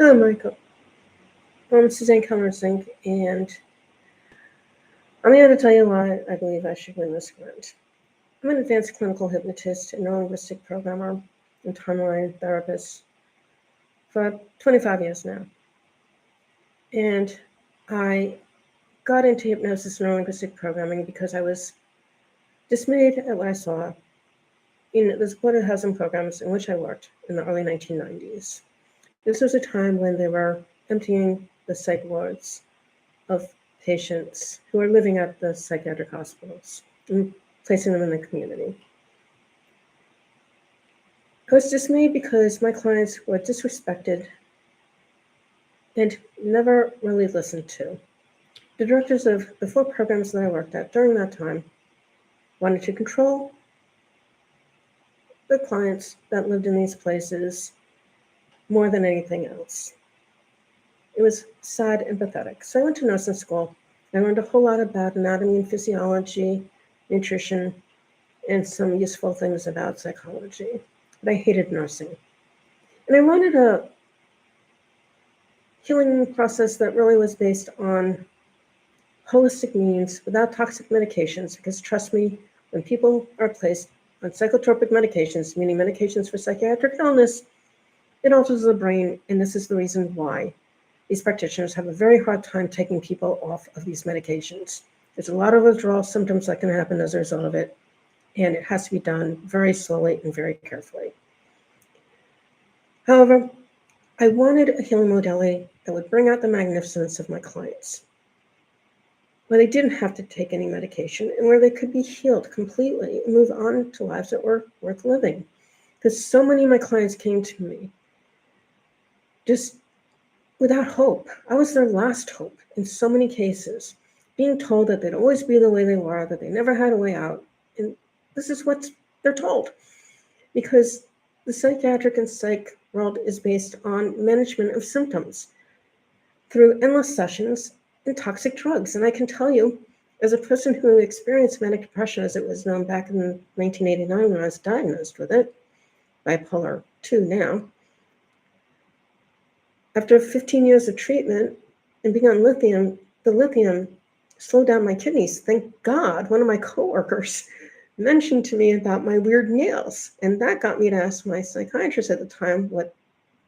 Hello, Michael. I'm Suzanne Kellner-Zinck, and I'm here to tell you why I believe I should win this grant. I'm an advanced clinical hypnotist and neurolinguistic programmer and timeline therapist for 25 years now. And I got into hypnosis and neurolinguistic programming because I was dismayed at what I saw in the supported housing programs in which I worked in the early 1990s. This was a time when they were emptying the psych wards of patients who are living at the psychiatric hospitals and placing them in the community. I was dismayed because my clients were disrespected and never really listened to. The directors of the 4 programs that I worked at during that time wanted to control the clients that lived in these places more than anything else. It was sad and pathetic. So I went to nursing school. I learned a whole lot about anatomy and physiology, nutrition, and some useful things about psychology. But I hated nursing. And I wanted a healing process that really was based on holistic means without toxic medications, because trust me, when people are placed on psychotropic medications, meaning medications for psychiatric illness, it alters the brain, and this is the reason why these practitioners have a very hard time taking people off of these medications. There's a lot of withdrawal symptoms that can happen as a result of it, and it has to be done very slowly and very carefully. However, I wanted a healing modality that would bring out the magnificence of my clients, where they didn't have to take any medication and where they could be healed completely and move on to lives that were worth living. Because so many of my clients came to me just without hope. I was their last hope in so many cases, being told that they'd always be the way they were, that they never had a way out. And this is what they're told, because the psychiatric and psych world is based on management of symptoms through endless sessions and toxic drugs. And I can tell you, as a person who experienced manic depression as it was known back in 1989 when I was diagnosed with it, bipolar 2 now, after 15 years of treatment and being on lithium, the lithium slowed down my kidneys. Thank God one of my coworkers mentioned to me about my weird nails. And that got me to ask my psychiatrist at the time what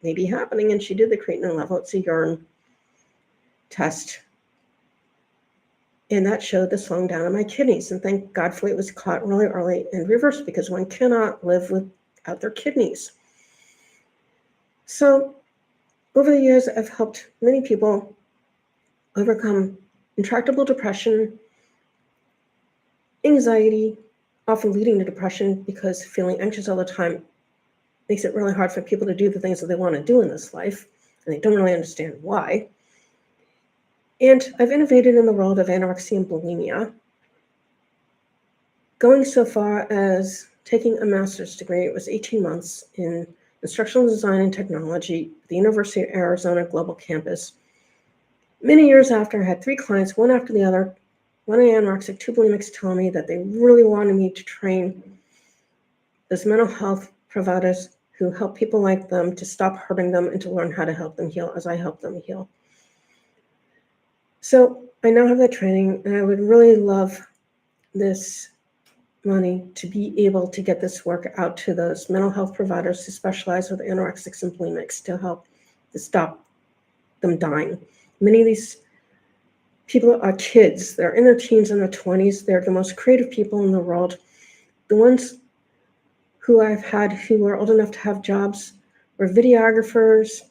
may be happening. And she did the creatinine level. It's a urine test. And that showed the slowing down of my kidneys. And thank God for it was caught really early and reversed, because one cannot live without their kidneys. So over the years, I've helped many people overcome intractable depression, anxiety, often leading to depression, because feeling anxious all the time makes it really hard for people to do the things that they want to do in this life, and they don't really understand why. And I've innovated in the world of anorexia and bulimia, going so far as taking a master's degree. It was 18 months in instructional design and technology at the University of Arizona Global Campus. Many years after, I had 3 clients, one after the other, one anorexic, 2 bulimics, telling me that they really wanted me to train those mental health providers who help people like them to stop hurting them and to learn how to help them heal as I help them heal. So I now have that training, and I would really love this money to be able to get this work out to those mental health providers who specialize with anorexics and bulimics to help to stop them dying. Many of these people are kids. They're in their teens and their 20s. They're the most creative people in the world. The ones who I've had who were old enough to have jobs were videographers,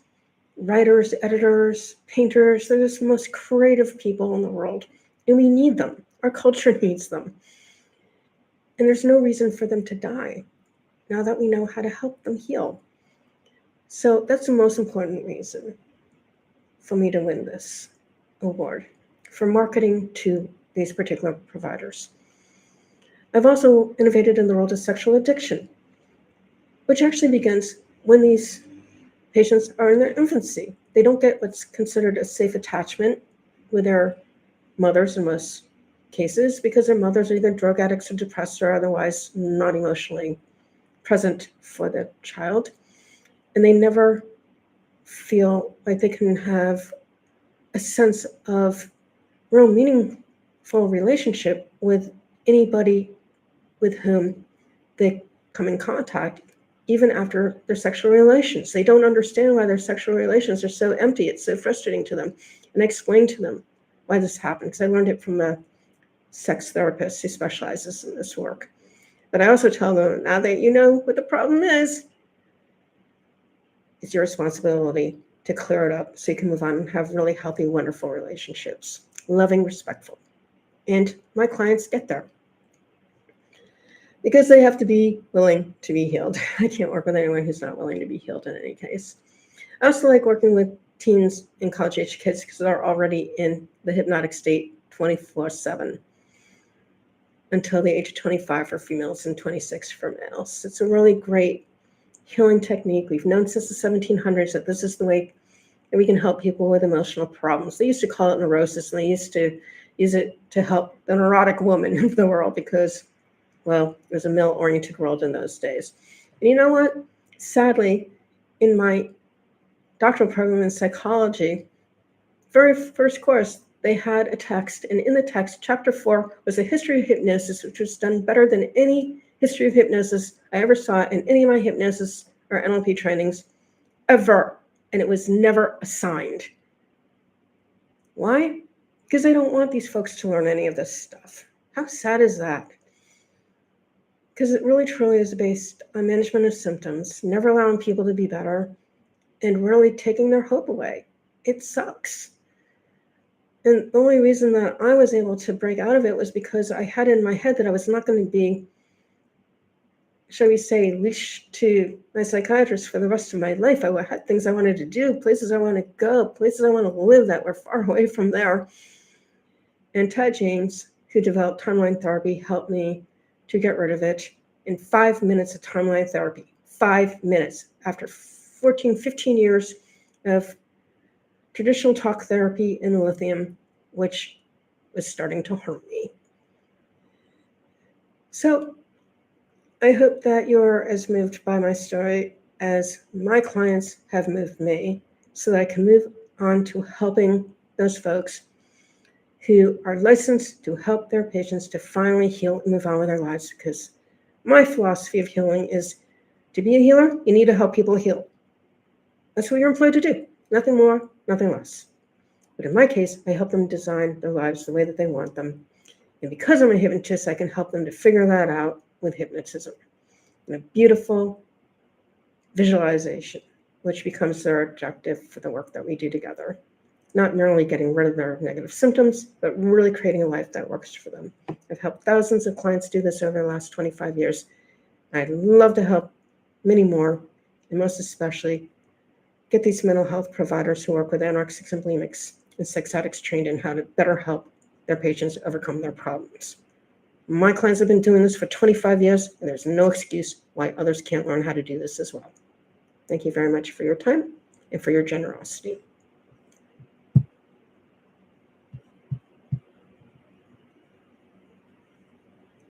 writers, editors, painters. They're just the most creative people in the world, and we need them. Our culture needs them. And there's no reason for them to die now that we know how to help them heal. So that's the most important reason for me to win this award, for marketing to these particular providers. I've also innovated in the world of sexual addiction, which actually begins when these patients are in their infancy. They don't get what's considered a safe attachment with their mothers in most cases, because their mothers are either drug addicts or depressed or otherwise not emotionally present for the child. And they never feel like they can have a sense of real meaningful relationship with anybody with whom they come in contact, even after their sexual relations. They don't understand why their sexual relations are so empty. It's so frustrating to them. And I explain to them why this happened, because I learned it from a sex therapist who specializes in this work. But I also tell them, now that you know what the problem is, it's your responsibility to clear it up so you can move on and have really healthy, wonderful relationships, loving, respectful. And my clients get there because they have to be willing to be healed. I can't work with anyone who's not willing to be healed in any case. I also like working with teens and college-age kids because they're already in the hypnotic state 24/7 until the age of 25 for females and 26 for males. It's a really great healing technique. We've known since the 1700s that this is the way that we can help people with emotional problems. They used to call it neurosis, and they used to use it to help the neurotic woman of the world because, well, it was a male-oriented world in those days. And you know what? Sadly, in my doctoral program in psychology, very first course, they had a text, and in the text, chapter 4 was a history of hypnosis, which was done better than any history of hypnosis I ever saw in any of my hypnosis or NLP trainings ever, and it was never assigned. Why? Because I don't want these folks to learn any of this stuff. How sad is that? Because it really truly is based on management of symptoms, never allowing people to be better, and really taking their hope away. It sucks. And the only reason that I was able to break out of it was because I had in my head that I was not going to be, shall we say, leashed to my psychiatrist for the rest of my life. I had things I wanted to do, places I want to go, places I want to live that were far away from there. And Ted James, who developed timeline therapy, helped me to get rid of it in 5 minutes of timeline therapy. 5 minutes after 14, 15 years of traditional talk therapy and lithium, which was starting to harm me. So I hope that you're as moved by my story as my clients have moved me, so that I can move on to helping those folks who are licensed to help their patients to finally heal and move on with their lives. Because my philosophy of healing is to be a healer, you need to help people heal. That's what you're employed to do. Nothing more, nothing less. But in my case, I help them design their lives the way that they want them. And because I'm a hypnotist, I can help them to figure that out with hypnotism. And a beautiful visualization, which becomes their objective for the work that we do together. Not merely getting rid of their negative symptoms, but really creating a life that works for them. I've helped thousands of clients do this over the last 25 years. I'd love to help many more, and most especially get these mental health providers who work with anorexics and bulimics and sex addicts trained in how to better help their patients overcome their problems. My clients have been doing this for 25 years, and there's no excuse why others can't learn how to do this as well. Thank you very much for your time and for your generosity.